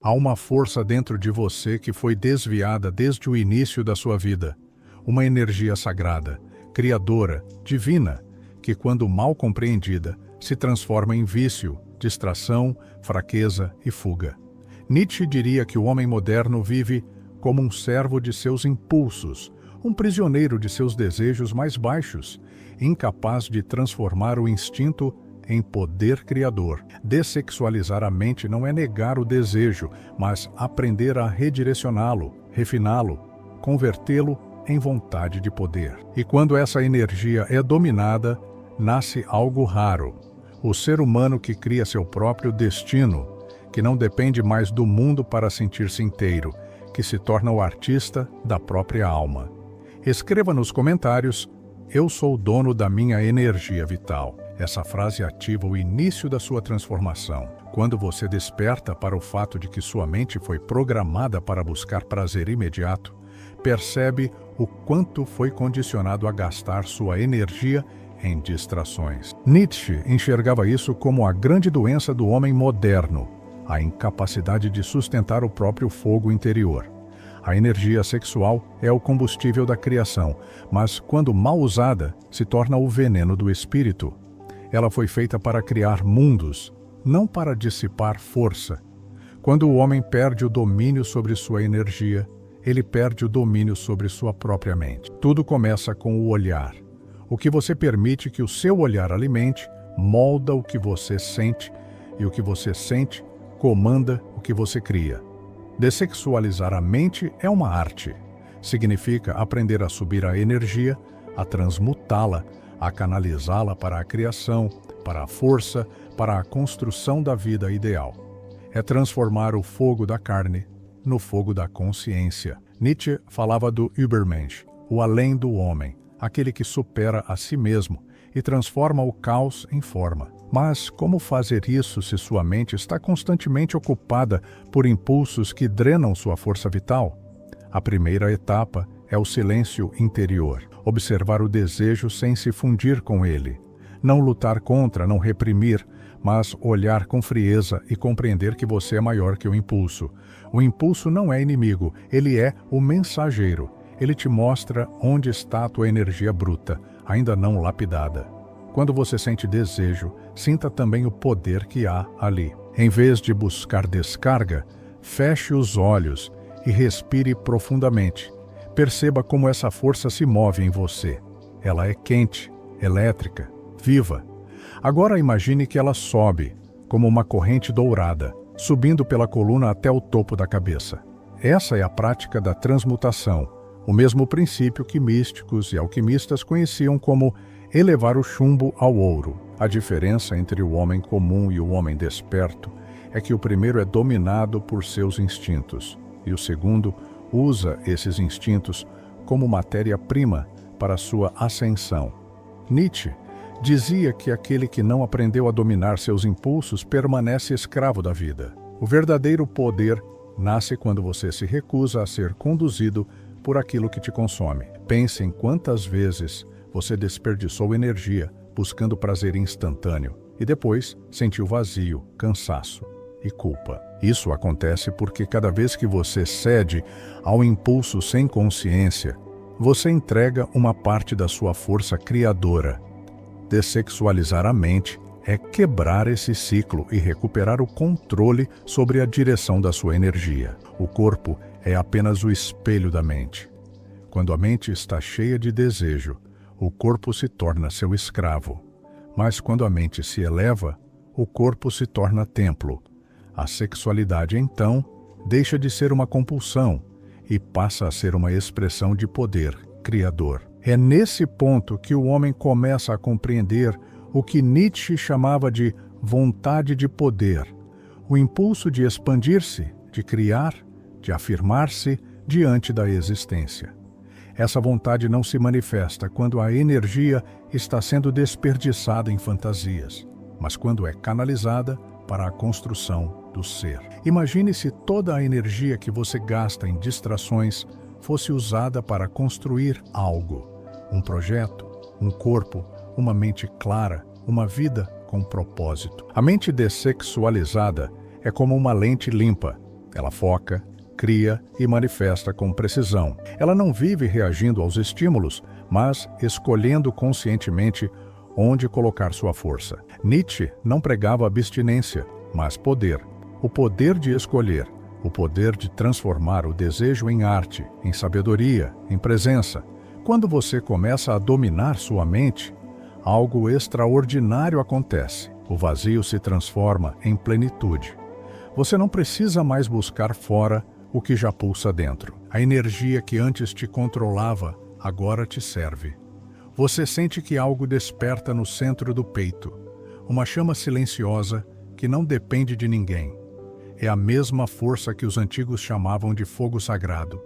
Há uma força dentro de você que foi desviada desde o início da sua vida. Uma energia sagrada, criadora, divina, que, quando mal compreendida, se transforma em vício, distração, fraqueza e fuga. Nietzsche diria que o homem moderno vive como um servo de seus impulsos, um prisioneiro de seus desejos mais baixos, incapaz de transformar o instinto em poder criador. Dessexualizar a mente não é negar o desejo, mas aprender a redirecioná-lo, refiná-lo, convertê-lo em vontade de poder. E quando essa energia é dominada, nasce algo raro. O ser humano que cria seu próprio destino, que não depende mais do mundo para sentir-se inteiro, que se torna o artista da própria alma. Escreva nos comentários: eu sou o dono da minha energia vital. Essa frase ativa o início da sua transformação. Quando você desperta para o fato de que sua mente foi programada para buscar prazer imediato, percebe o quanto foi condicionado a gastar sua energia em distrações. Nietzsche enxergava isso como a grande doença do homem moderno, a incapacidade de sustentar o próprio fogo interior. A energia sexual é o combustível da criação, mas quando mal usada, se torna o veneno do espírito. Ela foi feita para criar mundos, não para dissipar força. Quando o homem perde o domínio sobre sua energia, ele perde o domínio sobre sua própria mente. Tudo começa com o olhar. O que você permite que o seu olhar alimente, molda o que você sente, e o que você sente comanda o que você cria. Dessexualizar a mente é uma arte. Significa aprender a subir a energia, a transmutá-la, a canalizá-la para a criação, para a força, para a construção da vida ideal. É transformar o fogo da carne no fogo da consciência. Nietzsche falava do Übermensch, o além do homem, aquele que supera a si mesmo e transforma o caos em forma. Mas como fazer isso se sua mente está constantemente ocupada por impulsos que drenam sua força vital? A primeira etapa é o silêncio interior. Observar o desejo sem se fundir com ele. Não lutar contra, não reprimir, mas olhar com frieza e compreender que você é maior que o impulso. O impulso não é inimigo, ele é o mensageiro. Ele te mostra onde está a tua energia bruta, ainda não lapidada. Quando você sente desejo, sinta também o poder que há ali. Em vez de buscar descarga, feche os olhos e respire profundamente. Perceba como essa força se move em você. Ela é quente, elétrica, viva. Agora imagine que ela sobe, como uma corrente dourada, subindo pela coluna até o topo da cabeça. Essa é a prática da transmutação, o mesmo princípio que místicos e alquimistas conheciam como elevar o chumbo ao ouro. A diferença entre o homem comum e o homem desperto é que o primeiro é dominado por seus instintos, e o segundo usa esses instintos como matéria-prima para sua ascensão. Nietzsche dizia que aquele que não aprendeu a dominar seus impulsos permanece escravo da vida. O verdadeiro poder nasce quando você se recusa a ser conduzido por aquilo que te consome. Pense em quantas vezes você desperdiçou energia buscando prazer instantâneo e depois sentiu vazio, cansaço e culpa. Isso acontece porque cada vez que você cede ao impulso sem consciência, você entrega uma parte da sua força criadora. Dessexualizar a mente é quebrar esse ciclo e recuperar o controle sobre a direção da sua energia. O corpo é apenas o espelho da mente. Quando a mente está cheia de desejo, o corpo se torna seu escravo. Mas quando a mente se eleva, o corpo se torna templo. A sexualidade, então, deixa de ser uma compulsão e passa a ser uma expressão de poder criador. É nesse ponto que o homem começa a compreender o que Nietzsche chamava de vontade de poder, o impulso de expandir-se, de criar, de afirmar-se diante da existência. Essa vontade não se manifesta quando a energia está sendo desperdiçada em fantasias, mas quando é canalizada para a construção do ser. Imagine se toda a energia que você gasta em distrações fosse usada para construir algo, um projeto, um corpo, uma mente clara, uma vida com propósito. A mente dessexualizada é como uma lente limpa. Ela foca, cria e manifesta com precisão. Ela não vive reagindo aos estímulos, mas escolhendo conscientemente onde colocar sua força. Nietzsche não pregava abstinência, mas poder. O poder de escolher, o poder de transformar o desejo em arte, em sabedoria, em presença. Quando você começa a dominar sua mente, algo extraordinário acontece. O vazio se transforma em plenitude. Você não precisa mais buscar fora o que já pulsa dentro. A energia que antes te controlava, agora te serve. Você sente que algo desperta no centro do peito. Uma chama silenciosa que não depende de ninguém. É a mesma força que os antigos chamavam de fogo sagrado.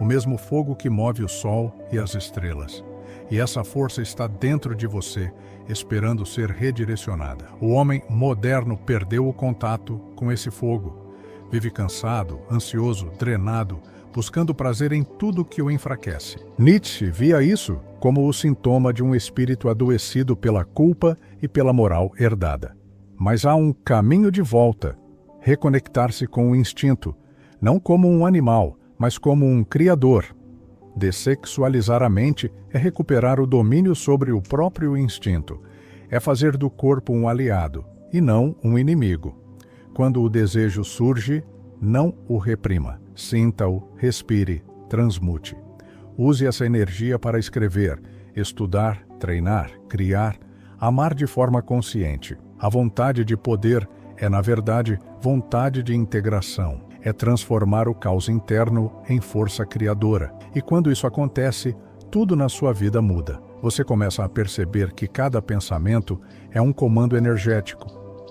O mesmo fogo que move o sol e as estrelas. E essa força está dentro de você, esperando ser redirecionada. O homem moderno perdeu o contato com esse fogo. Vive cansado, ansioso, drenado, buscando prazer em tudo que o enfraquece. Nietzsche via isso como o sintoma de um espírito adoecido pela culpa e pela moral herdada. Mas há um caminho de volta. Reconectar-se com o instinto, não como um animal, mas como um criador. Dessexualizar a mente é recuperar o domínio sobre o próprio instinto. É fazer do corpo um aliado, e não um inimigo. Quando o desejo surge, não o reprima. Sinta-o, respire, transmute. Use essa energia para escrever, estudar, treinar, criar, amar de forma consciente. A vontade de poder é, na verdade, vontade de integração. É transformar o caos interno em força criadora. E quando isso acontece, tudo na sua vida muda. Você começa a perceber que cada pensamento é um comando energético,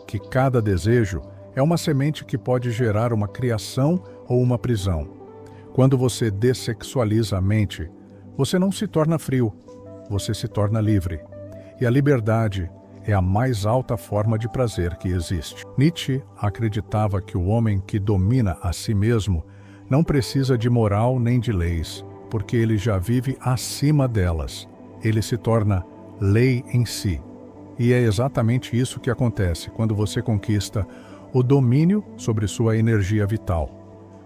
que cada desejo é uma semente que pode gerar uma criação ou uma prisão. Quando você dessexualiza a mente, você não se torna frio, você se torna livre. E a liberdade é a mais alta forma de prazer que existe. Nietzsche acreditava que o homem que domina a si mesmo não precisa de moral nem de leis, porque ele já vive acima delas. Ele se torna lei em si. E é exatamente isso que acontece quando você conquista o domínio sobre sua energia vital.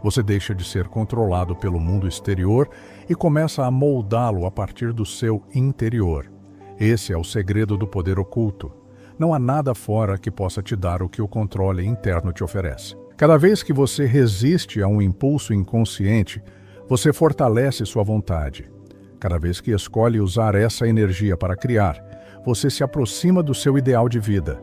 Você deixa de ser controlado pelo mundo exterior e começa a moldá-lo a partir do seu interior. Esse é o segredo do poder oculto. Não há nada fora que possa te dar o que o controle interno te oferece. Cada vez que você resiste a um impulso inconsciente, você fortalece sua vontade. Cada vez que escolhe usar essa energia para criar, você se aproxima do seu ideal de vida.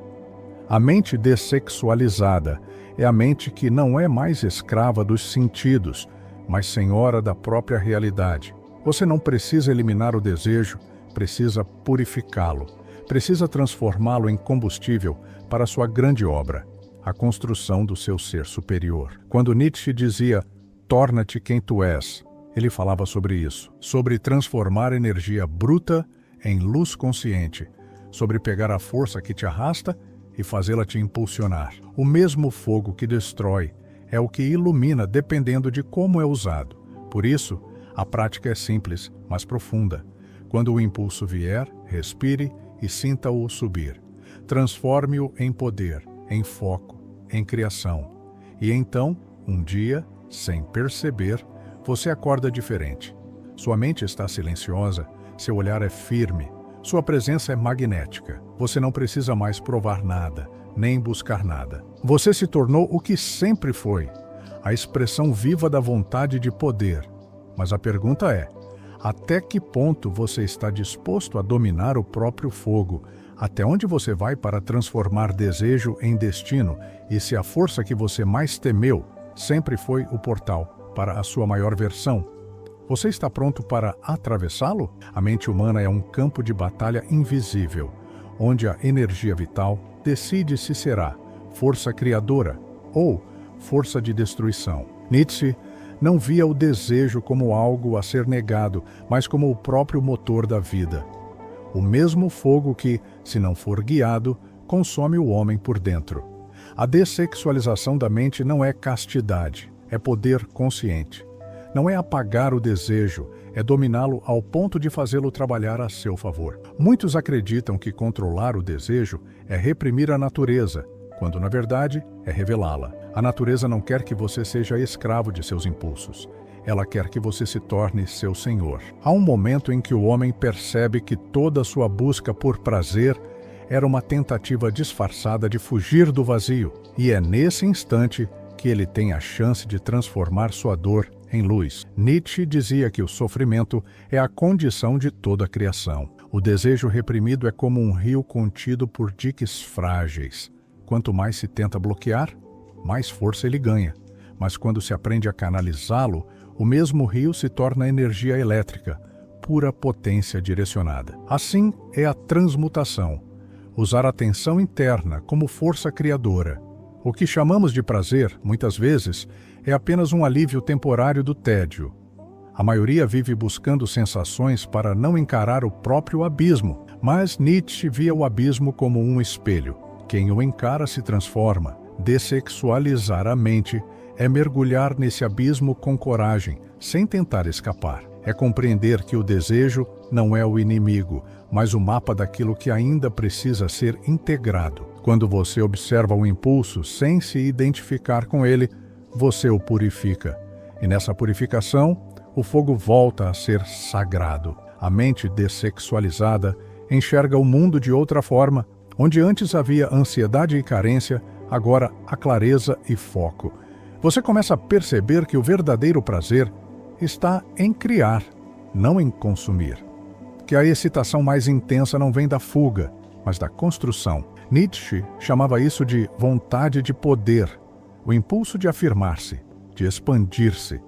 A mente dessexualizada é a mente que não é mais escrava dos sentidos, mas senhora da própria realidade. Você não precisa eliminar o desejo, precisa purificá-lo. Precisa transformá-lo em combustível para sua grande obra, a construção do seu ser superior. Quando Nietzsche dizia, torna-te quem tu és, ele falava sobre isso, sobre transformar energia bruta em luz consciente, sobre pegar a força que te arrasta e fazê-la te impulsionar. O mesmo fogo que destrói é o que ilumina dependendo de como é usado. Por isso, a prática é simples, mas profunda. Quando o impulso vier, respire e sinta-o subir. Transforme-o em poder, em foco, em criação. E então, um dia, sem perceber, você acorda diferente. Sua mente está silenciosa, seu olhar é firme, sua presença é magnética. Você não precisa mais provar nada, nem buscar nada. Você se tornou o que sempre foi, a expressão viva da vontade de poder. Mas a pergunta é, até que ponto você está disposto a dominar o próprio fogo? Até onde você vai para transformar desejo em destino? E se a força que você mais temeu sempre foi o portal para a sua maior versão? Você está pronto para atravessá-lo? A mente humana é um campo de batalha invisível, onde a energia vital decide se será força criadora ou força de destruição. Nietzsche não via o desejo como algo a ser negado, mas como o próprio motor da vida. O mesmo fogo que, se não for guiado, consome o homem por dentro. A dessexualização da mente não é castidade, é poder consciente. Não é apagar o desejo, é dominá-lo ao ponto de fazê-lo trabalhar a seu favor. Muitos acreditam que controlar o desejo é reprimir a natureza, quando na verdade é revelá-la. A natureza não quer que você seja escravo de seus impulsos. Ela quer que você se torne seu senhor. Há um momento em que o homem percebe que toda a sua busca por prazer era uma tentativa disfarçada de fugir do vazio, e é nesse instante que ele tem a chance de transformar sua dor em luz. Nietzsche dizia que o sofrimento é a condição de toda a criação. O desejo reprimido é como um rio contido por diques frágeis. Quanto mais se tenta bloquear, mais força ele ganha. Mas quando se aprende a canalizá-lo, o mesmo rio se torna energia elétrica, pura potência direcionada. Assim é a transmutação. Usar a tensão interna como força criadora. O que chamamos de prazer, muitas vezes, é apenas um alívio temporário do tédio. A maioria vive buscando sensações para não encarar o próprio abismo, mas Nietzsche via o abismo como um espelho. Quem o encara se transforma. Dessexualizar a mente é mergulhar nesse abismo com coragem, sem tentar escapar. É compreender que o desejo não é o inimigo, mas o mapa daquilo que ainda precisa ser integrado. Quando você observa o impulso sem se identificar com ele, você o purifica. E nessa purificação, o fogo volta a ser sagrado. A mente dessexualizada enxerga o mundo de outra forma. Onde antes havia ansiedade e carência, agora há clareza e foco. Você começa a perceber que o verdadeiro prazer está em criar, não em consumir. Que a excitação mais intensa não vem da fuga, mas da construção. Nietzsche chamava isso de vontade de poder, o impulso de afirmar-se, de expandir-se,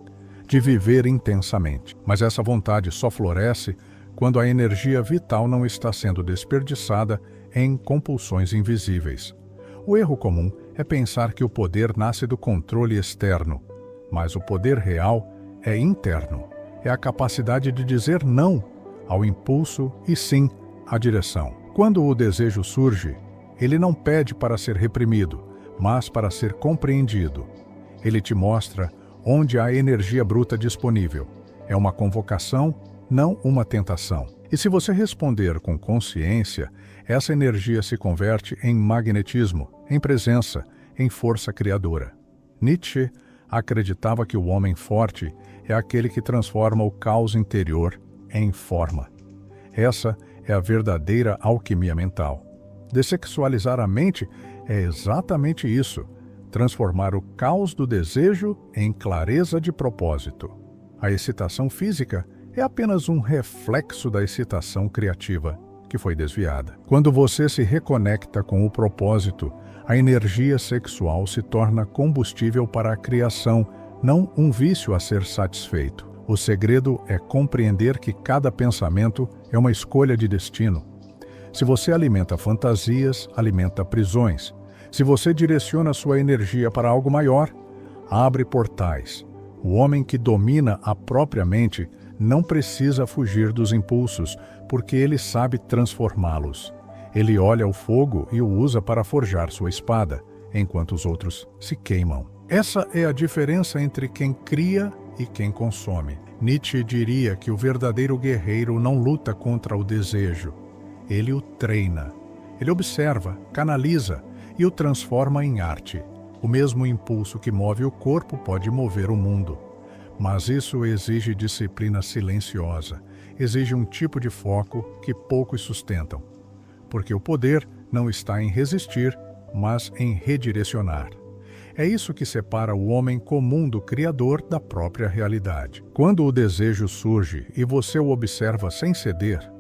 de viver intensamente. Mas essa vontade só floresce quando a energia vital não está sendo desperdiçada em compulsões invisíveis. O erro comum é pensar que o poder nasce do controle externo, mas o poder real é interno. É a capacidade de dizer não ao impulso e sim à direção. Quando o desejo surge, ele não pede para ser reprimido, mas para ser compreendido. Ele te mostra onde há energia bruta disponível. É uma convocação, não uma tentação. E se você responder com consciência, essa energia se converte em magnetismo, em presença, em força criadora. Nietzsche acreditava que o homem forte é aquele que transforma o caos interior em forma. Essa é a verdadeira alquimia mental. Dessexualizar a mente é exatamente isso, transformar o caos do desejo em clareza de propósito. A excitação física é apenas um reflexo da excitação criativa, que foi desviada. Quando você se reconecta com o propósito, a energia sexual se torna combustível para a criação, não um vício a ser satisfeito. O segredo é compreender que cada pensamento é uma escolha de destino. Se você alimenta fantasias, alimenta prisões. Se você direciona sua energia para algo maior, abre portais. O homem que domina a própria mente não precisa fugir dos impulsos, porque ele sabe transformá-los. Ele olha o fogo e o usa para forjar sua espada, enquanto os outros se queimam. Essa é a diferença entre quem cria e quem consome. Nietzsche diria que o verdadeiro guerreiro não luta contra o desejo. Ele o treina. Ele observa, canaliza e o transforma em arte. O mesmo impulso que move o corpo pode mover o mundo. Mas isso exige disciplina silenciosa, exige um tipo de foco que poucos sustentam. Porque o poder não está em resistir, mas em redirecionar. É isso que separa o homem comum do criador da própria realidade. Quando o desejo surge e você o observa sem ceder,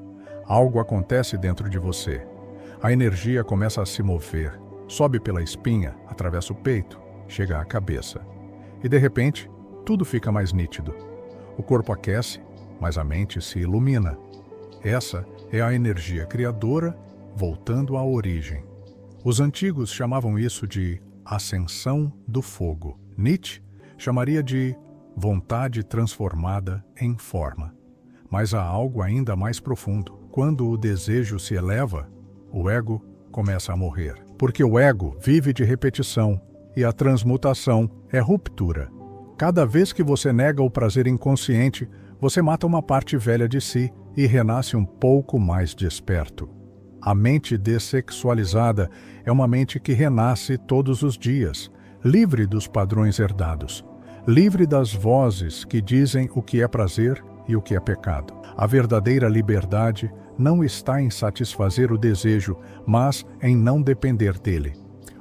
algo acontece dentro de você. A energia começa a se mover, sobe pela espinha, atravessa o peito, chega à cabeça. E de repente, tudo fica mais nítido. O corpo aquece, mas a mente se ilumina. Essa é a energia criadora voltando à origem. Os antigos chamavam isso de ascensão do fogo. Nietzsche chamaria de vontade transformada em forma. Mas há algo ainda mais profundo. Quando o desejo se eleva, o ego começa a morrer. Porque o ego vive de repetição e a transmutação é ruptura. Cada vez que você nega o prazer inconsciente, você mata uma parte velha de si e renasce um pouco mais desperto. A mente dessexualizada é uma mente que renasce todos os dias, livre dos padrões herdados, livre das vozes que dizem o que é prazer e o que é pecado. A verdadeira liberdade não está em satisfazer o desejo, mas em não depender dele.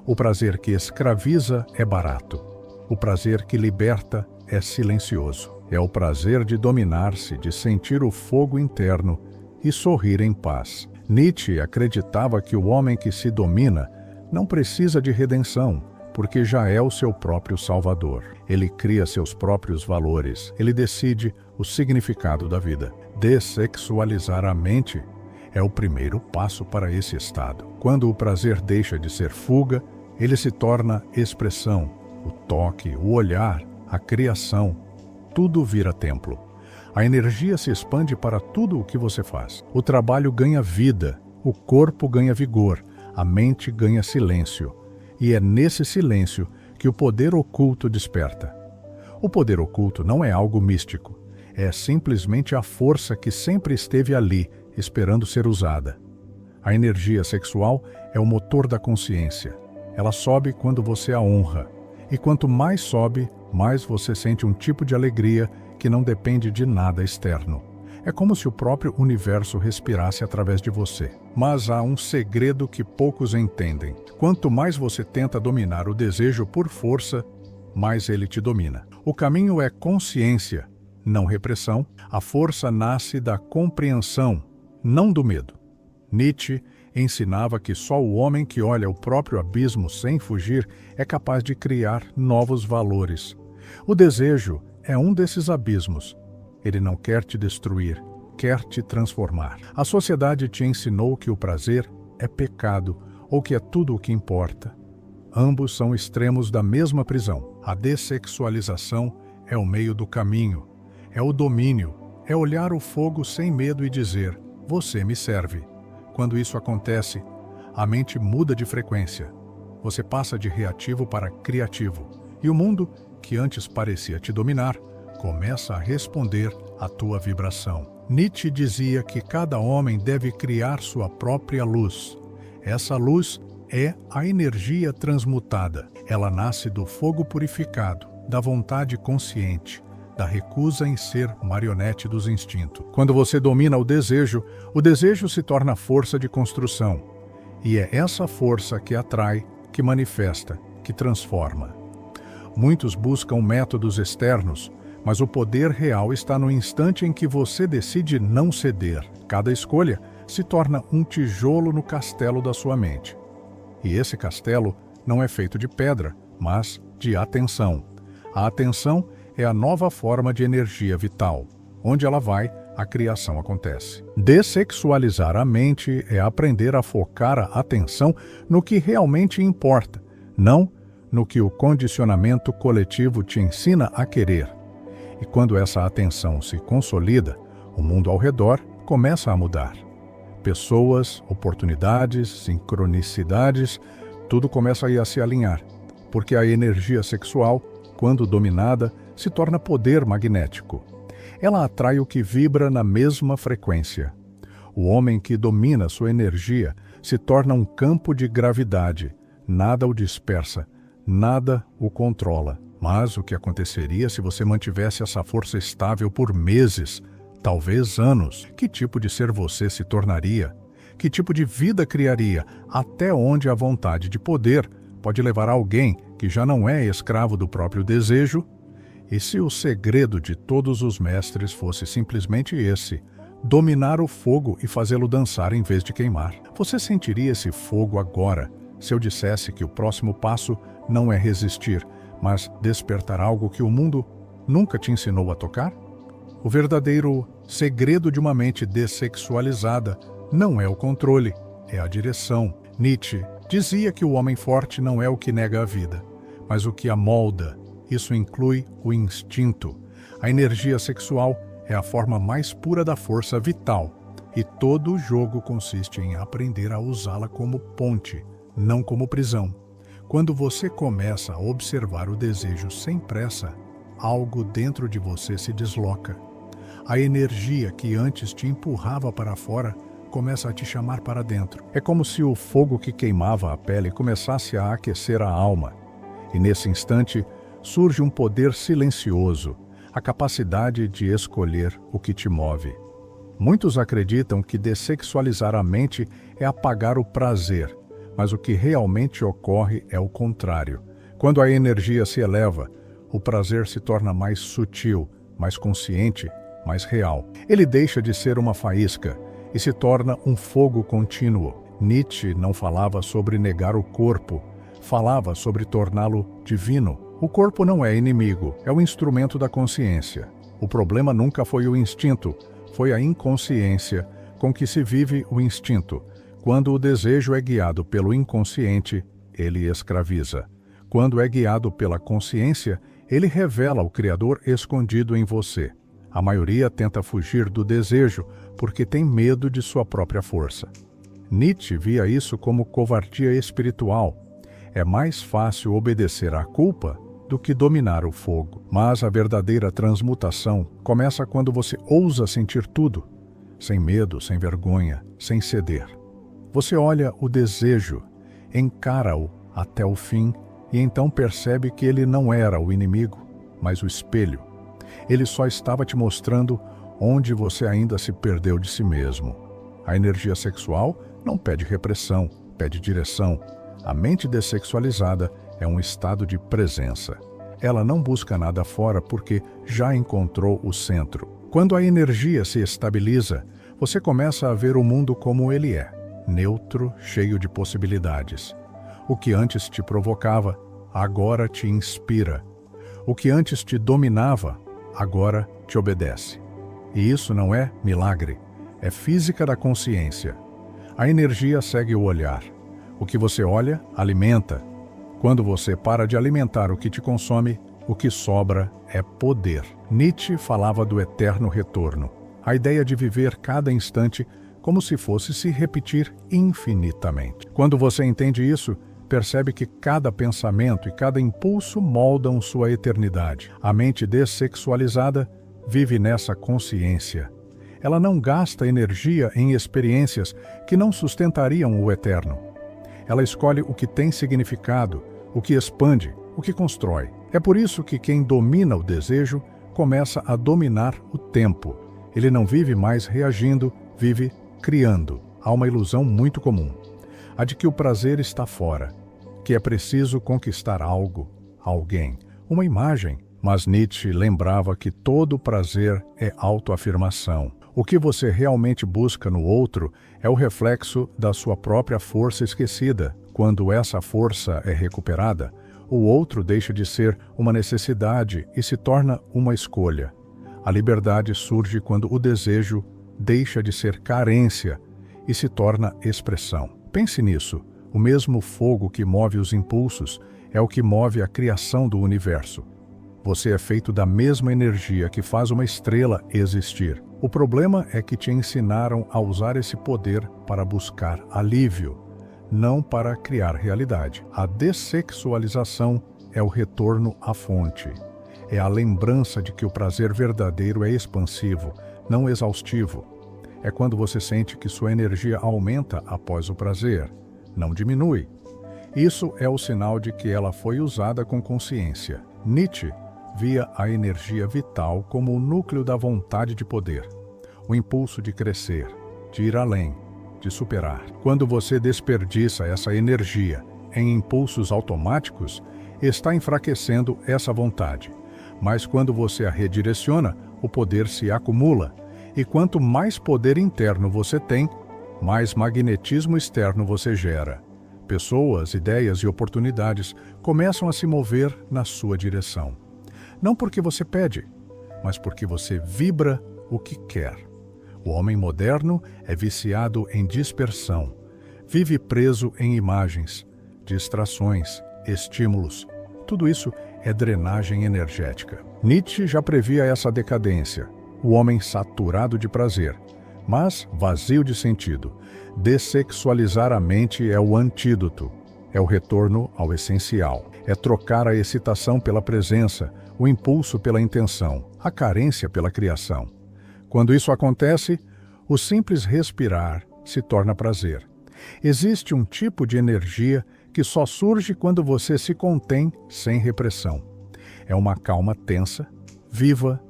O prazer que escraviza é barato. O prazer que liberta é silencioso. É o prazer de dominar-se, de sentir o fogo interno e sorrir em paz. Nietzsche acreditava que o homem que se domina não precisa de redenção, porque já é o seu próprio salvador. Ele cria seus próprios valores, ele decide o significado da vida. Dessexualizar a mente é o primeiro passo para esse estado. Quando o prazer deixa de ser fuga, ele se torna expressão. O toque, o olhar, a criação, tudo vira templo. A energia se expande para tudo o que você faz. O trabalho ganha vida, o corpo ganha vigor, a mente ganha silêncio. E é nesse silêncio que o poder oculto desperta. O poder oculto não é algo místico. É simplesmente a força que sempre esteve ali, esperando ser usada. A energia sexual é o motor da consciência. Ela sobe quando você a honra. E quanto mais sobe, mais você sente um tipo de alegria que não depende de nada externo. É como se o próprio universo respirasse através de você. Mas há um segredo que poucos entendem. Quanto mais você tenta dominar o desejo por força, mais ele te domina. O caminho é consciência, não repressão. A força nasce da compreensão, não do medo. Nietzsche ensinava que só o homem que olha o próprio abismo sem fugir é capaz de criar novos valores. O desejo é um desses abismos. Ele não quer te destruir, quer te transformar. A sociedade te ensinou que o prazer é pecado ou que é tudo o que importa. Ambos são extremos da mesma prisão. A dessexualização é o meio do caminho, é o domínio, é olhar o fogo sem medo e dizer: você me serve. Quando isso acontece, a mente muda de frequência. Você passa de reativo para criativo. E o mundo, que antes parecia te dominar, começa a responder à tua vibração. Nietzsche dizia que cada homem deve criar sua própria luz. Essa luz é a energia transmutada. Ela nasce do fogo purificado, da vontade consciente, da recusa em ser marionete dos instintos. Quando você domina o desejo se torna força de construção. E é essa força que atrai, que manifesta, que transforma. Muitos buscam métodos externos, mas o poder real está no instante em que você decide não ceder. Cada escolha se torna um tijolo no castelo da sua mente. E esse castelo não é feito de pedra, mas de atenção. A atenção é a nova forma de energia vital. Onde ela vai, a criação acontece. Dessexualizar a mente é aprender a focar a atenção no que realmente importa, não no que o condicionamento coletivo te ensina a querer. E quando essa atenção se consolida, o mundo ao redor começa a mudar. Pessoas, oportunidades, sincronicidades, tudo começa a se alinhar, porque a energia sexual, quando dominada, se torna poder magnético. Ela atrai o que vibra na mesma frequência. O homem que domina sua energia se torna um campo de gravidade. Nada o dispersa, nada o controla. Mas o que aconteceria se você mantivesse essa força estável por meses, talvez anos? Que tipo de ser você se tornaria? Que tipo de vida criaria? Até onde a vontade de poder pode levar alguém que já não é escravo do próprio desejo? E se o segredo de todos os mestres fosse simplesmente esse: dominar o fogo e fazê-lo dançar em vez de queimar? Você sentiria esse fogo agora se eu dissesse que o próximo passo não é resistir, mas despertar algo que o mundo nunca te ensinou a tocar? O verdadeiro segredo de uma mente dessexualizada não é o controle, é a direção. Nietzsche dizia que o homem forte não é o que nega a vida, mas o que a molda. Isso inclui o instinto. A energia sexual é a forma mais pura da força vital, e todo o jogo consiste em aprender a usá-la como ponte, não como prisão. Quando você começa a observar o desejo sem pressa, algo dentro de você se desloca. A energia que antes te empurrava para fora começa a te chamar para dentro. É como se o fogo que queimava a pele começasse a aquecer a alma. E nesse instante surge um poder silencioso, a capacidade de escolher o que te move. Muitos acreditam que dessexualizar a mente é apagar o prazer, mas o que realmente ocorre é o contrário. Quando a energia se eleva, o prazer se torna mais sutil, mais consciente, mais real. Ele deixa de ser uma faísca e se torna um fogo contínuo. Nietzsche não falava sobre negar o corpo, falava sobre torná-lo divino. O corpo não é inimigo, é o instrumento da consciência. O problema nunca foi o instinto, foi a inconsciência com que se vive o instinto. Quando o desejo é guiado pelo inconsciente, ele escraviza. Quando é guiado pela consciência, ele revela o Criador escondido em você. A maioria tenta fugir do desejo porque tem medo de sua própria força. Nietzsche via isso como covardia espiritual. É mais fácil obedecer à culpa do que dominar o fogo. Mas a verdadeira transmutação começa quando você ousa sentir tudo, sem medo, sem vergonha, sem ceder. Você olha o desejo, encara-o até o fim e então percebe que ele não era o inimigo, mas o espelho. Ele só estava te mostrando onde você ainda se perdeu de si mesmo. A energia sexual não pede repressão, pede direção. A mente dessexualizada é um estado de presença. Ela não busca nada fora porque já encontrou o centro. Quando a energia se estabiliza, você começa a ver o mundo como ele é, neutro, cheio de possibilidades. O que antes te provocava, agora te inspira. O que antes te dominava, agora te obedece. E isso não é milagre, é física da consciência. A energia segue o olhar. O que você olha, alimenta. Quando você para de alimentar o que te consome, o que sobra é poder. Nietzsche falava do eterno retorno, a ideia de viver cada instante como se fosse se repetir infinitamente. Quando você entende isso, percebe que cada pensamento e cada impulso moldam sua eternidade. A mente dessexualizada vive nessa consciência. Ela não gasta energia em experiências que não sustentariam o eterno. Ela escolhe o que tem significado, o que expande, o que constrói. É por isso que quem domina o desejo começa a dominar o tempo. Ele não vive mais reagindo, vive criando. Há uma ilusão muito comum, a de que o prazer está fora, que é preciso conquistar algo, alguém, uma imagem. Mas Nietzsche lembrava que todo prazer é autoafirmação. O que você realmente busca no outro é o reflexo da sua própria força esquecida. Quando essa força é recuperada, o outro deixa de ser uma necessidade e se torna uma escolha. A liberdade surge quando o desejo deixa de ser carência e se torna expressão. Pense nisso. O mesmo fogo que move os impulsos é o que move a criação do universo. Você é feito da mesma energia que faz uma estrela existir. O problema é que te ensinaram a usar esse poder para buscar alívio, não para criar realidade. A dessexualização é o retorno à fonte. É a lembrança de que o prazer verdadeiro é expansivo, não exaustivo. É quando você sente que sua energia aumenta após o prazer, não diminui. Isso é o sinal de que ela foi usada com consciência. Nietzsche via a energia vital como o núcleo da vontade de poder, o impulso de crescer, de ir além, de superar. Quando você desperdiça essa energia em impulsos automáticos, está enfraquecendo essa vontade. Mas quando você a redireciona, o poder se acumula. E quanto mais poder interno você tem, mais magnetismo externo você gera. Pessoas, ideias e oportunidades começam a se mover na sua direção. Não porque você pede, mas porque você vibra o que quer. O homem moderno é viciado em dispersão, vive preso em imagens, distrações, estímulos. Tudo isso é drenagem energética. Nietzsche já previa essa decadência, o homem saturado de prazer, mas vazio de sentido. Dessexualizar a mente é o antídoto, é o retorno ao essencial. É trocar a excitação pela presença, o impulso pela intenção, a carência pela criação. Quando isso acontece, o simples respirar, se torna prazer. Existe um tipo de energia que só surge quando você se contém sem repressão. É uma calma tensa, viva,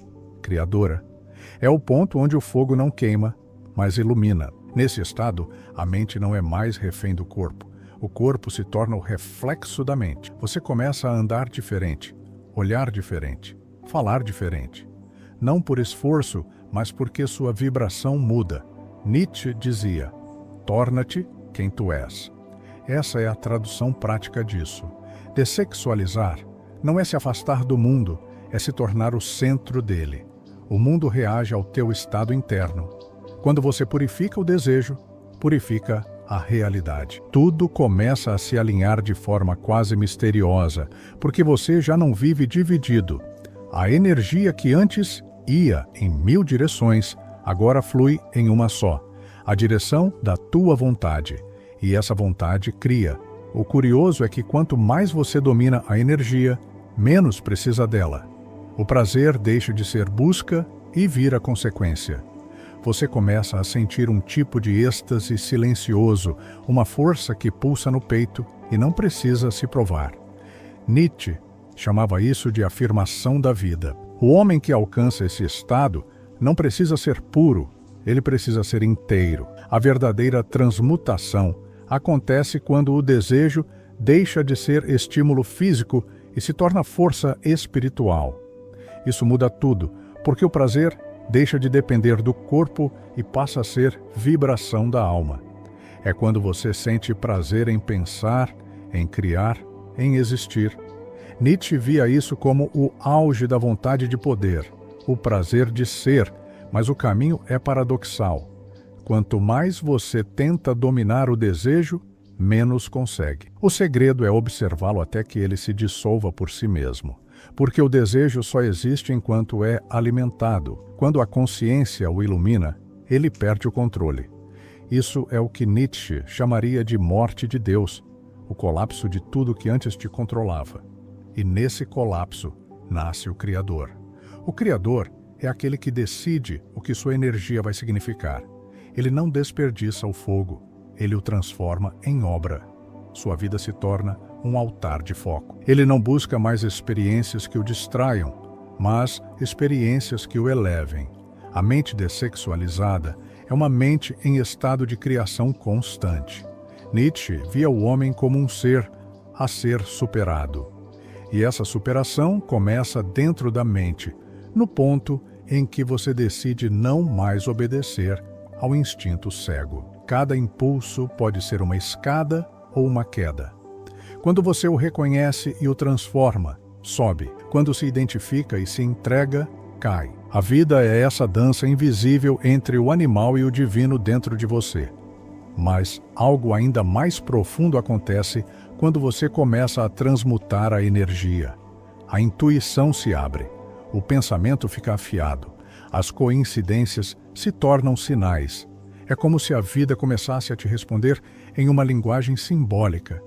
criadora. É o ponto onde o fogo não queima, mas ilumina. Nesse estado, a mente não é mais refém do corpo. O corpo se torna o reflexo da mente. Você começa a andar diferente, olhar diferente, falar diferente. Não por esforço, mas porque sua vibração muda. Nietzsche dizia: torna-te quem tu és. Essa é a tradução prática disso. Dessexualizar não é se afastar do mundo, é se tornar o centro dele. O mundo reage ao teu estado interno. Quando você purifica o desejo, purifica a realidade. Tudo começa a se alinhar de forma quase misteriosa, porque você já não vive dividido. A energia que antes ia em 1000 direções, agora flui em uma só, a direção da tua vontade. E essa vontade cria. O curioso é que quanto mais você domina a energia, menos precisa dela. O prazer deixa de ser busca e vira consequência. Você começa a sentir um tipo de êxtase silencioso, uma força que pulsa no peito e não precisa se provar. Nietzsche chamava isso de afirmação da vida. O homem que alcança esse estado não precisa ser puro, ele precisa ser inteiro. A verdadeira transmutação acontece quando o desejo deixa de ser estímulo físico e se torna força espiritual. Isso muda tudo, porque o prazer deixa de depender do corpo e passa a ser vibração da alma. É quando você sente prazer em pensar, em criar, em existir. Nietzsche via isso como o auge da vontade de poder, o prazer de ser, mas o caminho é paradoxal. Quanto mais você tenta dominar o desejo, menos consegue. O segredo é observá-lo até que ele se dissolva por si mesmo, porque o desejo só existe enquanto é alimentado. Quando a consciência o ilumina, ele perde o controle. Isso é o que Nietzsche chamaria de morte de Deus, o colapso de tudo que antes te controlava. E nesse colapso nasce o Criador. O Criador é aquele que decide o que sua energia vai significar. Ele não desperdiça o fogo, ele o transforma em obra. Sua vida se torna um altar de foco. Ele não busca mais experiências que o distraiam, mas experiências que o elevem. A mente dessexualizada é uma mente em estado de criação constante. Nietzsche via o homem como um ser a ser superado. E essa superação começa dentro da mente, no ponto em que você decide não mais obedecer ao instinto cego. Cada impulso pode ser uma escada ou uma queda. Quando você o reconhece e o transforma, sobe. Quando se identifica e se entrega, cai. A vida é essa dança invisível entre o animal e o divino dentro de você. Mas algo ainda mais profundo acontece quando você começa a transmutar a energia. A intuição se abre. O pensamento fica afiado. As coincidências se tornam sinais. É como se a vida começasse a te responder em uma linguagem simbólica.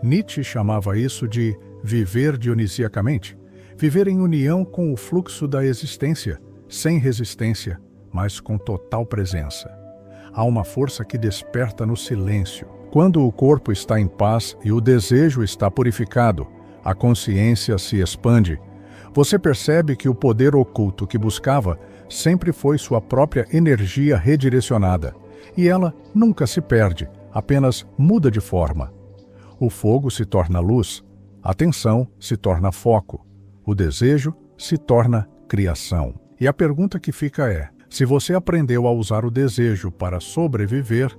Nietzsche chamava isso de viver dionisiacamente, viver em união com o fluxo da existência, sem resistência, mas com total presença. Há uma força que desperta no silêncio. Quando o corpo está em paz e o desejo está purificado, a consciência se expande. Você percebe que o poder oculto que buscava sempre foi sua própria energia redirecionada, e ela nunca se perde, apenas muda de forma. O fogo se torna luz, a tensão se torna foco, o desejo se torna criação. E a pergunta que fica é: se você aprendeu a usar o desejo para sobreviver,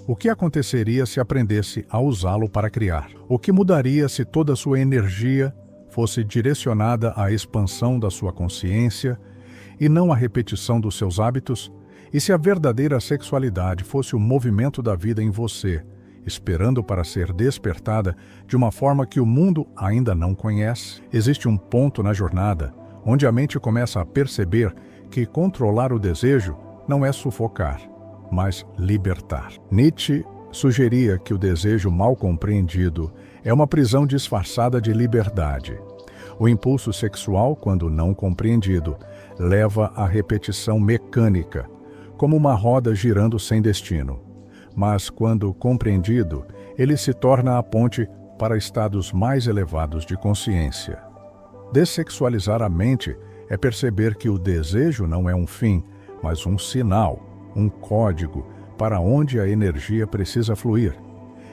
o que aconteceria se aprendesse a usá-lo para criar? O que mudaria se toda a sua energia fosse direcionada à expansão da sua consciência e não à repetição dos seus hábitos? E se a verdadeira sexualidade fosse o movimento da vida em você, esperando para ser despertada de uma forma que o mundo ainda não conhece? Existe um ponto na jornada onde a mente começa a perceber que controlar o desejo não é sufocar, mas libertar. Nietzsche sugeria que o desejo mal compreendido é uma prisão disfarçada de liberdade. O impulso sexual, quando não compreendido, leva à repetição mecânica, como uma roda girando sem destino. mas quando compreendido, ele se torna a ponte para estados mais elevados de consciência. Dessexualizar a mente é perceber que o desejo não é um fim, mas um sinal, um código para onde a energia precisa fluir.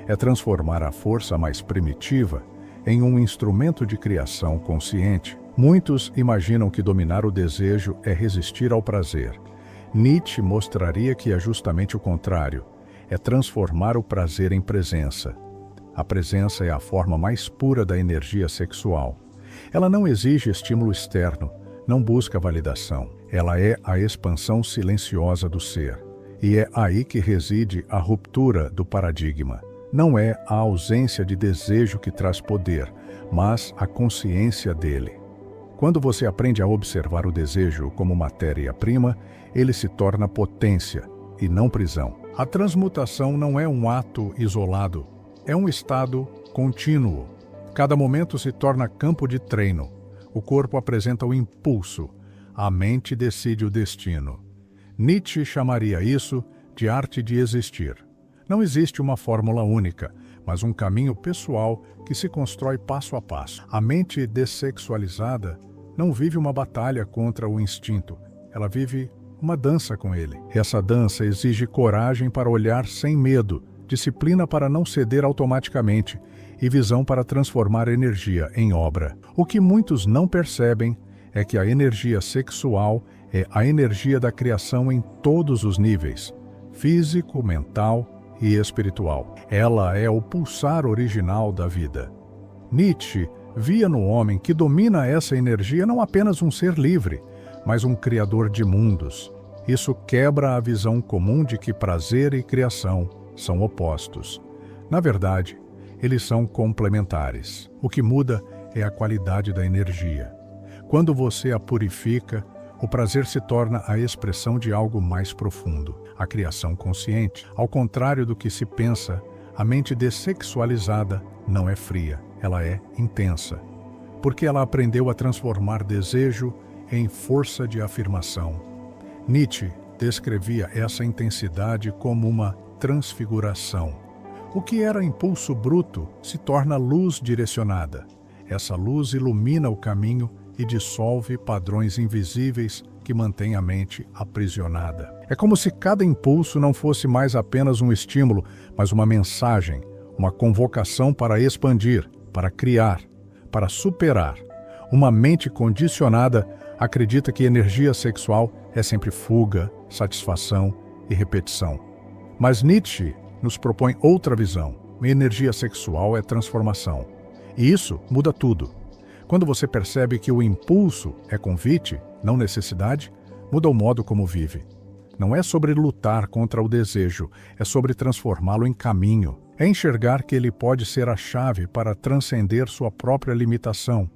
É transformar a força mais primitiva em um instrumento de criação consciente. Muitos imaginam que dominar o desejo é resistir ao prazer. Nietzsche mostraria que é justamente o contrário. É transformar o prazer em presença. A presença é a forma mais pura da energia sexual. Ela não exige estímulo externo, não busca validação. Ela é a expansão silenciosa do ser. E é aí que reside a ruptura do paradigma. Não é a ausência de desejo que traz poder, mas a consciência dele. Quando você aprende a observar o desejo como matéria-prima, ele se torna potência e não prisão. A transmutação não é um ato isolado, é um estado contínuo. Cada momento se torna campo de treino. O corpo apresenta o impulso, a mente decide o destino. Nietzsche chamaria isso de arte de existir. Não existe uma fórmula única, mas um caminho pessoal que se constrói passo a passo. A mente dessexualizada não vive uma batalha contra o instinto, ela vive uma dança com ele. Essa dança exige coragem para olhar sem medo, disciplina para não ceder automaticamente e visão para transformar energia em obra. O que muitos não percebem é que a energia sexual é a energia da criação em todos os níveis, físico, mental e espiritual. Ela é o pulsar original da vida. Nietzsche via no homem que domina essa energia não apenas um ser livre, mas um criador de mundos. Isso quebra a visão comum de que prazer e criação são opostos. Na verdade, eles são complementares. O que muda é a qualidade da energia. Quando você a purifica, o prazer se torna a expressão de algo mais profundo, a criação consciente. Ao contrário do que se pensa, a mente dessexualizada não é fria, ela é intensa, porque ela aprendeu a transformar desejo em força de afirmação. Nietzsche descrevia essa intensidade como uma transfiguração. O que era impulso bruto se torna luz direcionada. Essa luz ilumina o caminho e dissolve padrões invisíveis que mantêm a mente aprisionada. É como se cada impulso não fosse mais apenas um estímulo, mas uma mensagem, uma convocação para expandir, para criar, para superar. Uma mente condicionada acredita que energia sexual é sempre fuga, satisfação e repetição. Mas Nietzsche nos propõe outra visão. A energia sexual é transformação. E isso muda tudo. Quando você percebe que o impulso é convite, não necessidade, muda o modo como vive. Não é sobre lutar contra o desejo, é sobre transformá-lo em caminho. É enxergar que ele pode ser a chave para transcender sua própria limitação.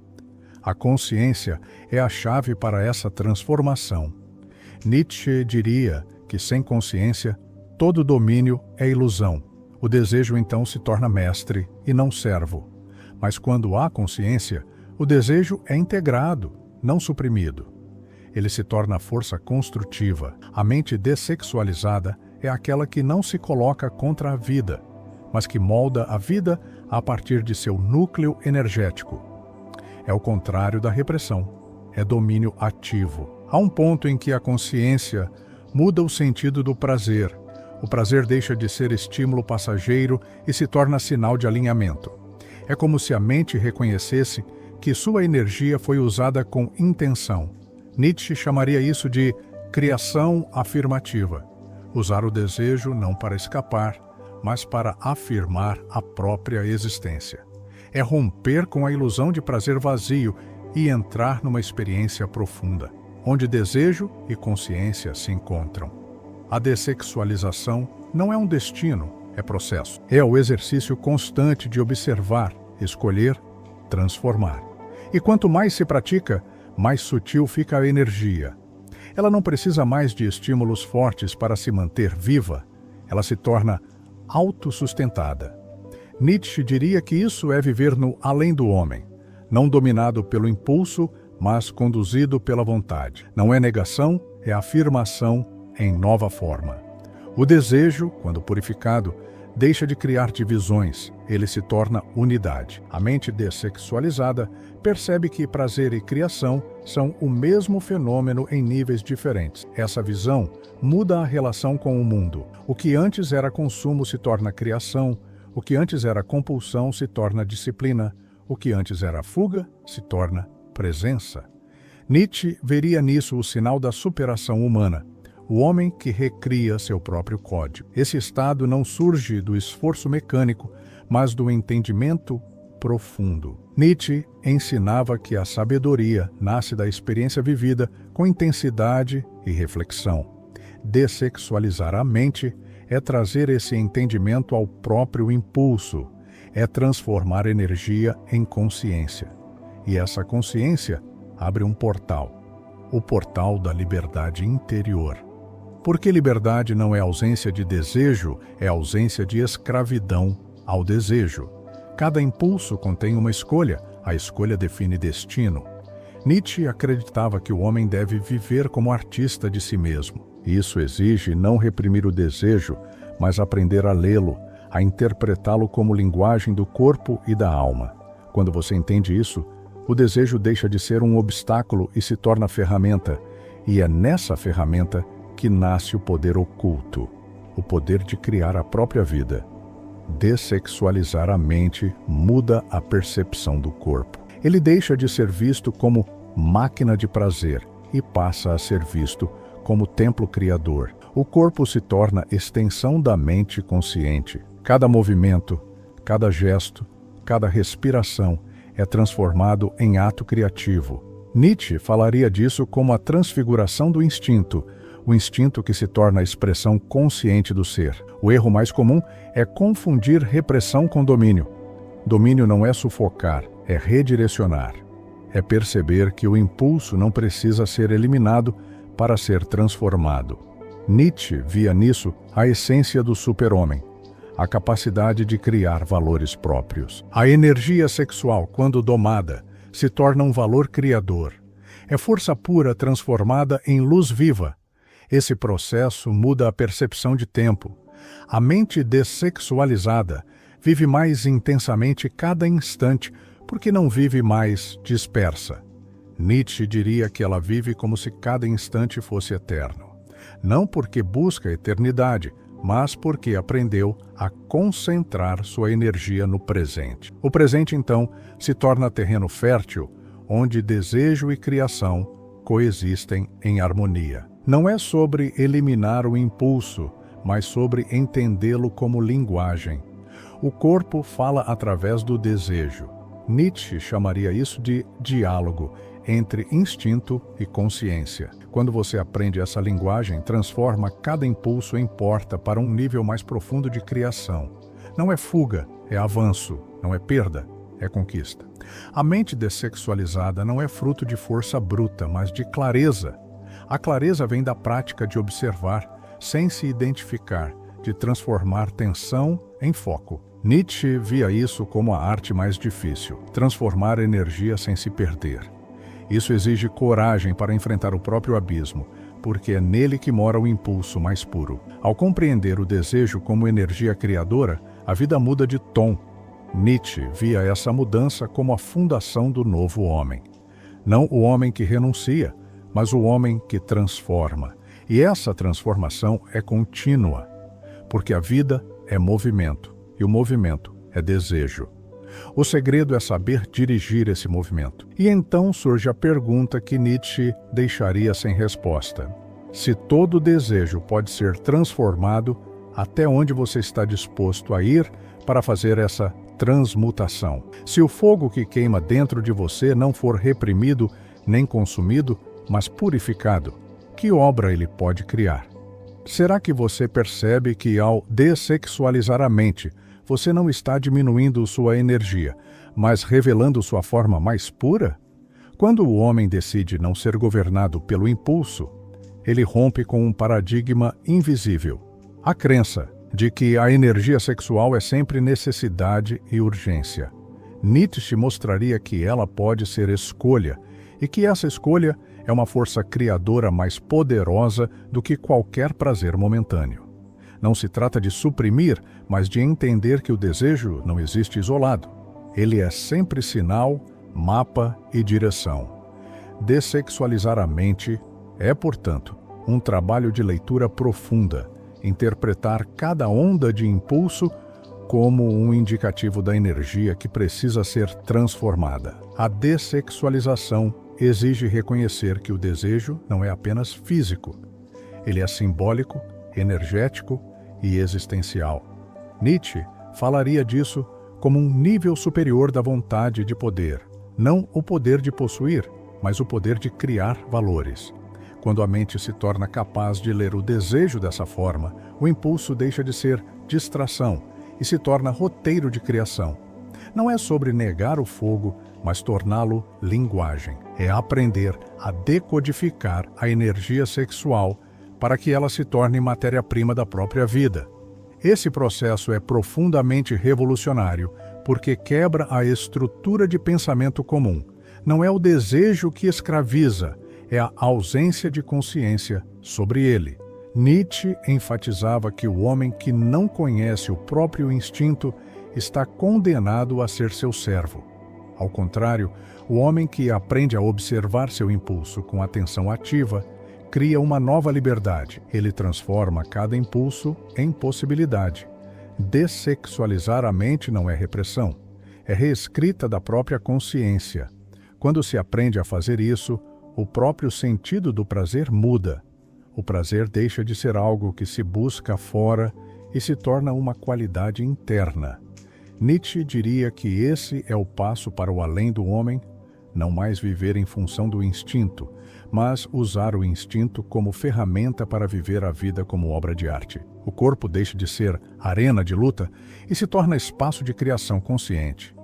A consciência é a chave para essa transformação. Nietzsche diria que sem consciência, todo domínio é ilusão. O desejo então se torna mestre e não servo. Mas quando há consciência, o desejo é integrado, não suprimido. Ele se torna força construtiva. A mente dessexualizada é aquela que não se coloca contra a vida, mas que molda a vida a partir de seu núcleo energético. É o contrário da repressão. É domínio ativo. Há um ponto em que a consciência muda o sentido do prazer. O prazer deixa de ser estímulo passageiro e se torna sinal de alinhamento. É como se a mente reconhecesse que sua energia foi usada com intenção. Nietzsche chamaria isso de criação afirmativa. Usar o desejo não para escapar, mas para afirmar a própria existência. É romper com a ilusão de prazer vazio e entrar numa experiência profunda, onde desejo e consciência se encontram. A dessexualização não é um destino, é processo. É o exercício constante de observar, escolher, transformar. E quanto mais se pratica, mais sutil fica a energia. Ela não precisa mais de estímulos fortes para se manter viva. Ela se torna autossustentada. Nietzsche diria que isso é viver no além do homem, não dominado pelo impulso, mas conduzido pela vontade. Não é negação, é afirmação em nova forma. O desejo, quando purificado, deixa de criar divisões, ele se torna unidade. A mente dessexualizada percebe que prazer e criação são o mesmo fenômeno em níveis diferentes. Essa visão muda a relação com o mundo. O que antes era consumo se torna criação, o que antes era compulsão se torna disciplina, o que antes era fuga se torna presença. Nietzsche veria nisso o sinal da superação humana, o homem que recria seu próprio código. Esse estado não surge do esforço mecânico, mas do entendimento profundo. Nietzsche ensinava que a sabedoria nasce da experiência vivida com intensidade e reflexão. Dessexualizar a mente é trazer esse entendimento ao próprio impulso, é transformar energia em consciência. E essa consciência abre um portal, o portal da liberdade interior. Porque liberdade não é ausência de desejo, é ausência de escravidão ao desejo. Cada impulso contém uma escolha, a escolha define destino. Nietzsche acreditava que o homem deve viver como artista de si mesmo. Isso exige não reprimir o desejo, mas aprender a lê-lo, a interpretá-lo como linguagem do corpo e da alma. Quando você entende isso, o desejo deixa de ser um obstáculo e se torna ferramenta, e é nessa ferramenta que nasce o poder oculto, o poder de criar a própria vida. Dessexualizar a mente muda a percepção do corpo. Ele deixa de ser visto como máquina de prazer e passa a ser visto como templo criador. O corpo se torna extensão da mente consciente. Cada movimento, cada gesto, cada respiração é transformado em ato criativo. Nietzsche falaria disso como a transfiguração do instinto, o instinto que se torna a expressão consciente do ser. O erro mais comum é confundir repressão com domínio. Domínio não é sufocar, é redirecionar. É perceber que o impulso não precisa ser eliminado para ser transformado. Nietzsche via nisso a essência do super-homem, a capacidade de criar valores próprios. A energia sexual, quando domada, se torna um valor criador. É força pura transformada em luz viva. Esse processo muda a percepção de tempo. A mente dessexualizada vive mais intensamente cada instante porque não vive mais dispersa. Nietzsche diria que ela vive como se cada instante fosse eterno. Não porque busca a eternidade, mas porque aprendeu a concentrar sua energia no presente. O presente, então, se torna terreno fértil, onde desejo e criação coexistem em harmonia. Não é sobre eliminar o impulso, mas sobre entendê-lo como linguagem. O corpo fala através do desejo. Nietzsche chamaria isso de diálogo entre instinto e consciência. Quando você aprende essa linguagem, transforma cada impulso em porta para um nível mais profundo de criação. Não é fuga, é avanço. Não é perda, é conquista. A mente dessexualizada não é fruto de força bruta, mas de clareza. A clareza vem da prática de observar, sem se identificar, de transformar tensão em foco. Nietzsche via isso como a arte mais difícil, transformar energia sem se perder. Isso exige coragem para enfrentar o próprio abismo, porque é nele que mora o impulso mais puro. Ao compreender o desejo como energia criadora, a vida muda de tom. Nietzsche via essa mudança como a fundação do novo homem. Não o homem que renuncia, mas o homem que transforma. E essa transformação é contínua, porque a vida é movimento, e o movimento é desejo. O segredo é saber dirigir esse movimento. E então surge a pergunta que Nietzsche deixaria sem resposta. Se todo desejo pode ser transformado, até onde você está disposto a ir para fazer essa transmutação? Se o fogo que queima dentro de você não for reprimido nem consumido, mas purificado, que obra ele pode criar? Será que você percebe que ao dessexualizar a mente, você não está diminuindo sua energia, mas revelando sua forma mais pura? Quando o homem decide não ser governado pelo impulso, ele rompe com um paradigma invisível. A crença de que a energia sexual é sempre necessidade e urgência. Nietzsche mostraria que ela pode ser escolha, e que essa escolha é uma força criadora mais poderosa do que qualquer prazer momentâneo. Não se trata de suprimir, mas de entender que o desejo não existe isolado. Ele é sempre sinal, mapa e direção. Dessexualizar a mente é, portanto, um trabalho de leitura profunda, interpretar cada onda de impulso como um indicativo da energia que precisa ser transformada. A dessexualização exige reconhecer que o desejo não é apenas físico. Ele é simbólico, energético e existencial. Nietzsche falaria disso como um nível superior da vontade de poder, não o poder de possuir, mas o poder de criar valores. Quando a mente se torna capaz de ler o desejo dessa forma, o impulso deixa de ser distração e se torna roteiro de criação. Não é sobre negar o fogo, mas torná-lo linguagem. É aprender a decodificar a energia sexual para que ela se torne matéria-prima da própria vida. Esse processo é profundamente revolucionário porque quebra a estrutura de pensamento comum. Não é o desejo que escraviza, é a ausência de consciência sobre ele. Nietzsche enfatizava que o homem que não conhece o próprio instinto está condenado a ser seu servo. Ao contrário, o homem que aprende a observar seu impulso com atenção ativa cria uma nova liberdade. Ele transforma cada impulso em possibilidade. Dessexualizar a mente não é repressão, é reescrita da própria consciência. Quando se aprende a fazer isso, o próprio sentido do prazer muda. O prazer deixa de ser algo que se busca fora e se torna uma qualidade interna. Nietzsche diria que esse é o passo para o além do homem, não mais viver em função do instinto, mas usar o instinto como ferramenta para viver a vida como obra de arte. O corpo deixa de ser arena de luta e se torna espaço de criação consciente.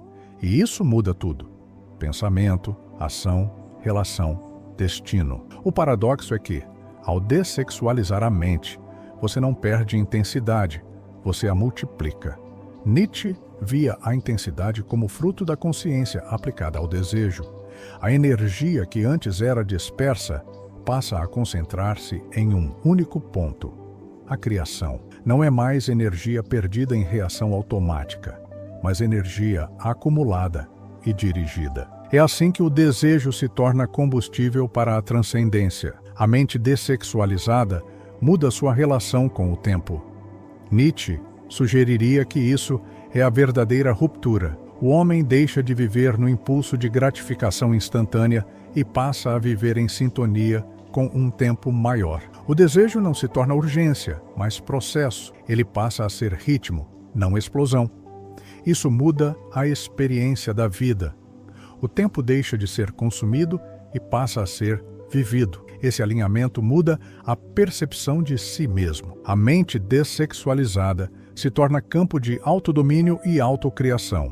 E isso muda tudo: pensamento, ação, relação, destino. O paradoxo é que, ao dessexualizar a mente, você não perde intensidade, você a multiplica. Nietzsche via a intensidade como fruto da consciência aplicada ao desejo. A energia que antes era dispersa passa a concentrar-se em um único ponto: a criação. Não é mais energia perdida em reação automática, mas energia acumulada e dirigida. É assim que o desejo se torna combustível para a transcendência. A mente dessexualizada muda sua relação com o tempo. Nietzsche sugeriria que isso é a verdadeira ruptura. O homem deixa de viver no impulso de gratificação instantânea e passa a viver em sintonia com um tempo maior. O desejo não se torna urgência, mas processo. Ele passa a ser ritmo, não explosão. Isso muda a experiência da vida. O tempo deixa de ser consumido e passa a ser vivido. Esse alinhamento muda a percepção de si mesmo. A mente dessexualizada se torna campo de autodomínio e autocriação.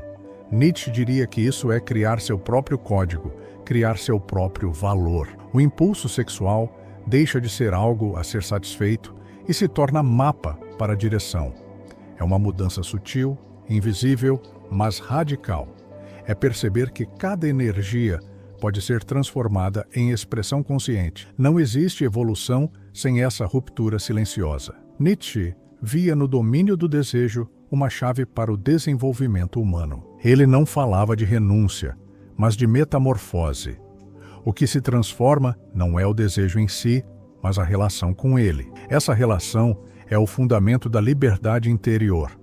Nietzsche diria que isso é criar seu próprio código, criar seu próprio valor. O impulso sexual deixa de ser algo a ser satisfeito e se torna mapa para a direção. É uma mudança sutil, invisível, mas radical. É perceber que cada energia pode ser transformada em expressão consciente. Não existe evolução sem essa ruptura silenciosa. Nietzsche via no domínio do desejo uma chave para o desenvolvimento humano. Ele não falava de renúncia, mas de metamorfose. O que se transforma não é o desejo em si, mas a relação com ele. Essa relação é o fundamento da liberdade interior.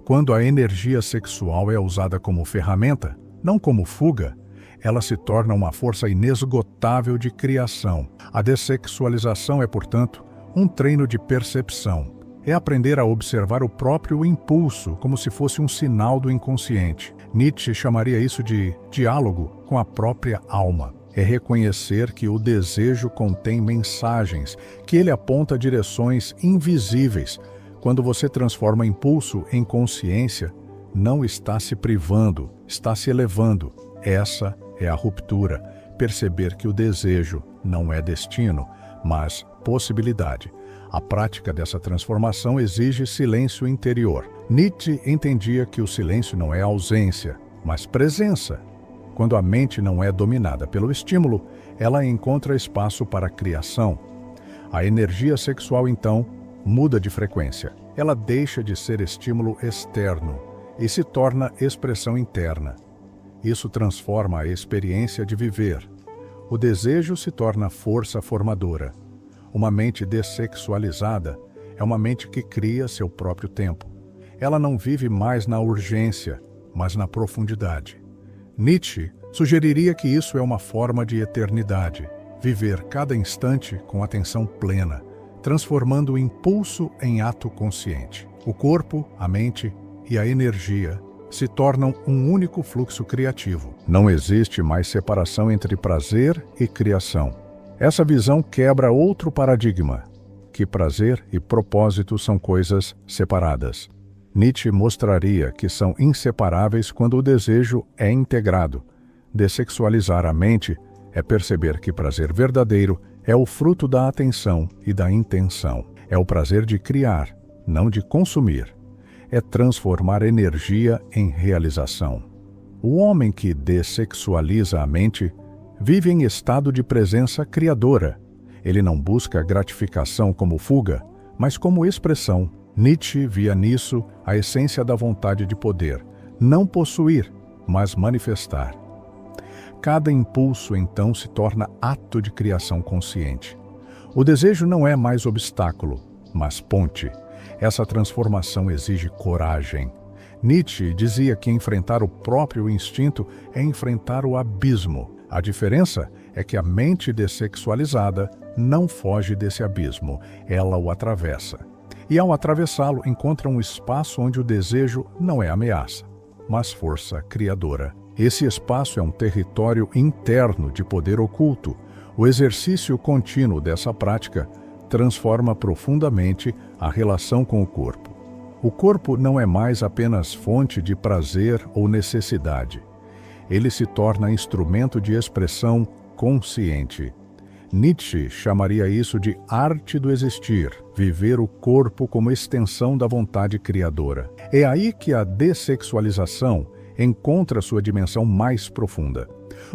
Quando a energia sexual é usada como ferramenta, não como fuga, ela se torna uma força inesgotável de criação. A dessexualização é, portanto, um treino de percepção. É aprender a observar o próprio impulso como se fosse um sinal do inconsciente. Nietzsche chamaria isso de diálogo com a própria alma. É reconhecer que o desejo contém mensagens, que ele aponta direções invisíveis. Quando você transforma impulso em consciência, não está se privando, está se elevando. Essa é a ruptura. Perceber que o desejo não é destino, mas possibilidade. A prática dessa transformação exige silêncio interior. Nietzsche entendia que o silêncio não é ausência, mas presença. Quando a mente não é dominada pelo estímulo, ela encontra espaço para a criação. A energia sexual, então, muda de frequência. Ela deixa de ser estímulo externo e se torna expressão interna. Isso transforma a experiência de viver. O desejo se torna força formadora. Uma mente dessexualizada é uma mente que cria seu próprio tempo. Ela não vive mais na urgência, mas na profundidade. Nietzsche sugeriria que isso é uma forma de eternidade, viver cada instante com atenção plena, transformando o impulso em ato consciente. O corpo, a mente e a energia se tornam um único fluxo criativo. Não existe mais separação entre prazer e criação. Essa visão quebra outro paradigma, que prazer e propósito são coisas separadas. Nietzsche mostraria que são inseparáveis quando o desejo é integrado. Dessexualizar a mente é perceber que prazer verdadeiro é o fruto da atenção e da intenção. É o prazer de criar, não de consumir. É transformar energia em realização. O homem que dessexualiza a mente vive em estado de presença criadora. Ele não busca gratificação como fuga, mas como expressão. Nietzsche via nisso a essência da vontade de poder, não possuir, mas manifestar. Cada impulso, então, se torna ato de criação consciente. O desejo não é mais obstáculo, mas ponte. Essa transformação exige coragem. Nietzsche dizia que enfrentar o próprio instinto é enfrentar o abismo. A diferença é que a mente dessexualizada não foge desse abismo, ela o atravessa. E ao atravessá-lo, encontra um espaço onde o desejo não é ameaça, mas força criadora. Esse espaço é um território interno de poder oculto. O exercício contínuo dessa prática transforma profundamente a relação com o corpo. O corpo não é mais apenas fonte de prazer ou necessidade. Ele se torna instrumento de expressão consciente. Nietzsche chamaria isso de arte do existir, viver o corpo como extensão da vontade criadora. É aí que a dessexualização encontra sua dimensão mais profunda.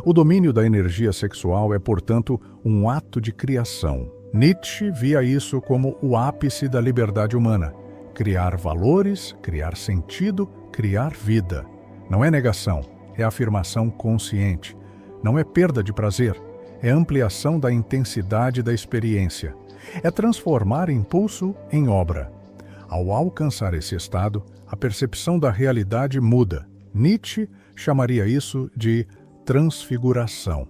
O domínio da energia sexual é, portanto, um ato de criação. Nietzsche via isso como o ápice da liberdade humana. Criar valores, criar sentido, criar vida. Não é negação, é afirmação consciente. Não é perda de prazer, é ampliação da intensidade da experiência. É transformar impulso em obra. Ao alcançar esse estado, a percepção da realidade muda. Nietzsche chamaria isso de transfiguração.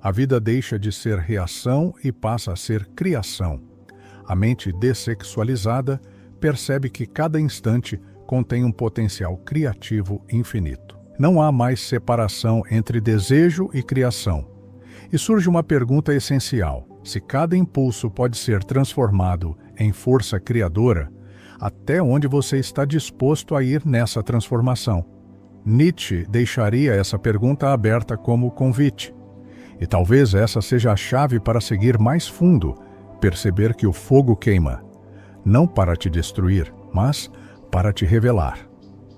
A vida deixa de ser reação e passa a ser criação. A mente dessexualizada percebe que cada instante contém um potencial criativo infinito. Não há mais separação entre desejo e criação. E surge uma pergunta essencial: se cada impulso pode ser transformado em força criadora, até onde você está disposto a ir nessa transformação? Nietzsche deixaria essa pergunta aberta como convite. E talvez essa seja a chave para seguir mais fundo, perceber que o fogo queima, não para te destruir, mas para te revelar.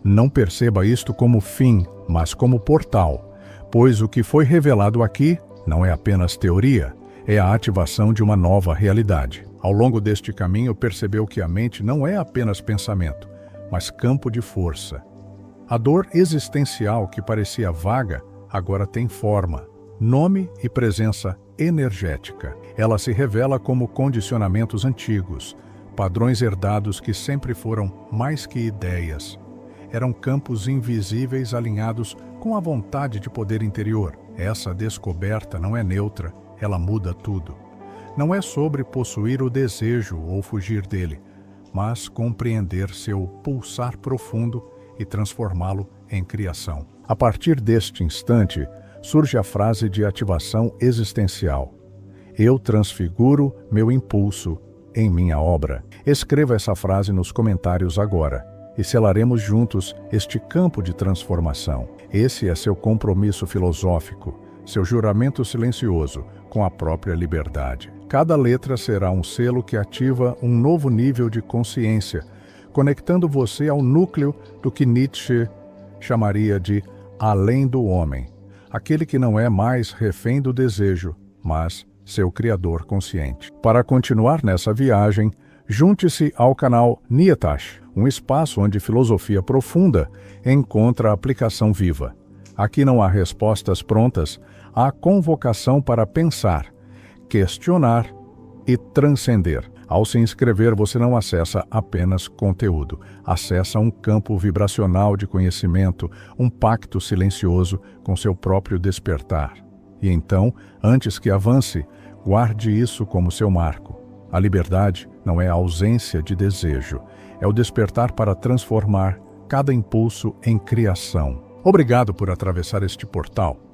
Não perceba isto como fim, mas como portal, pois o que foi revelado aqui não é apenas teoria, é a ativação de uma nova realidade. Ao longo deste caminho, percebeu que a mente não é apenas pensamento, mas campo de força. A dor existencial que parecia vaga, agora tem forma, nome e presença energética. Ela se revela como condicionamentos antigos, padrões herdados que sempre foram mais que ideias. Eram campos invisíveis alinhados com a vontade de poder interior. Essa descoberta não é neutra, ela muda tudo. Não é sobre possuir o desejo ou fugir dele, mas compreender seu pulsar profundo e transformá-lo em criação. A partir deste instante, surge a frase de ativação existencial: eu transfiguro meu impulso em minha obra. Escreva essa frase nos comentários agora e selaremos juntos este campo de transformação. Esse é seu compromisso filosófico, seu juramento silencioso com a própria liberdade. Cada letra será um selo que ativa um novo nível de consciência, conectando você ao núcleo do que Nietzsche chamaria de além do homem, aquele que não é mais refém do desejo, mas seu criador consciente. Para continuar nessa viagem, Junte-se ao canal Nietash, um espaço onde filosofia profunda encontra aplicação viva. Aqui não há respostas prontas, há convocação para pensar, questionar e transcender. Ao se inscrever, você não acessa apenas conteúdo, acessa um campo vibracional de conhecimento, um pacto silencioso com seu próprio despertar. E então, antes que avance, guarde isso como seu marco. A liberdade não é a ausência de desejo, é o despertar para transformar cada impulso em criação. Obrigado por atravessar este portal.